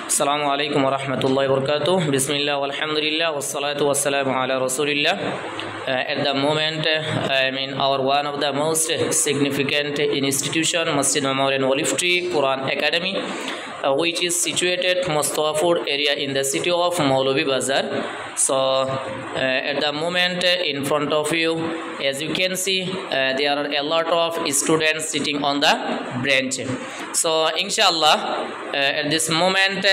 Assalamu alaikum wa rahmatullahi wa barakatuh. Bismillah walhamdulillah wassalatu wassalamu ala rasulillah. At the moment, one of the most significant institution, Masjid Memorial Olive Tree Quran Academy, which is situated Mustafapur area in the city of Maulavi Bazar. So at the moment in front of you, as you can see, there are a lot of students sitting on the bench. So inshallah, at this moment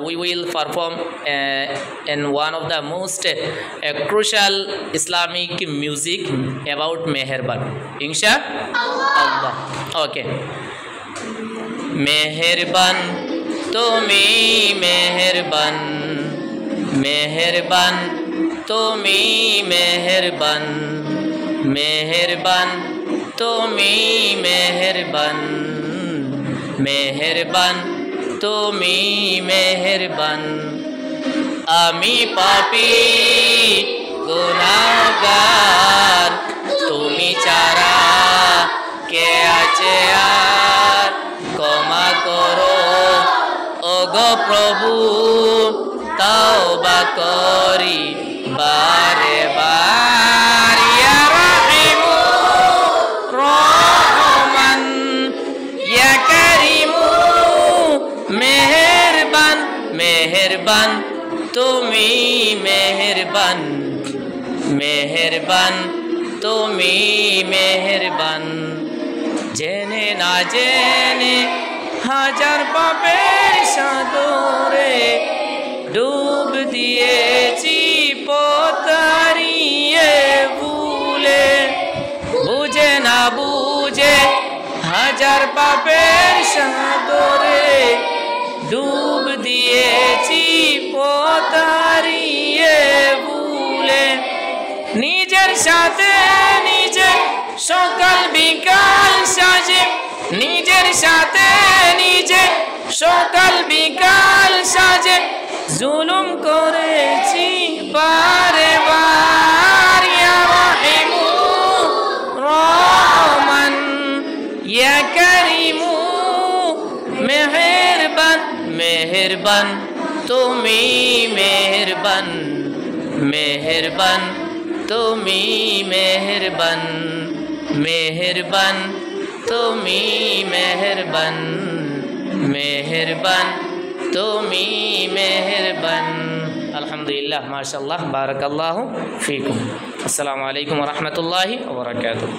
we will perform in one of the most crucial Islamic music about Meherban. Inshallah. Okay. Meherban tumi meherban, meherban tumi meherban, meherban tumi meherban, meherban tumi meherban. Ami papi gunagar, tumi cara ke ache ar ক্ষমা করো ওগো প্রভু তওবা করি বারে বার ইয়া রহিমু রহমান ইয়া কারিমু মেহেরবান মেহেরবান তুমি মেহেরবান মেহেরবান তুমি মেহেরবান জেনে না জেনে হাজার পাপের সাগরে ডুব দিয়েছি পতারিয়ে ভুলে বুঝে না বুঝে হাজার পাপের সাগরে ডুব দিয়েছি পতারিয়ে ভুলে নিজের সাথে নিজে সকাল বিকাল সাজে নিজের সাথে নিজে সকাল বিকাল সাজে জুলুম করেছি বারে বার ইয়া রহিমু রহমান ইয়া কারিমু মেহেরবান মেহেরবান তুমি মেহেরবান মেহেরবান তুমি মেহেরবান মেহেরবান তুমি মেহেরবান মেহেরবান তুমি মেহেরবান আলহামদুলিল্লাহ মাশাআল্লাহ বারাকাল্লাহু ফিকুম আসসালামু আলাইকুম ওয়া রাহমাতুল্লাহি ওয়া বারাকাতুহু।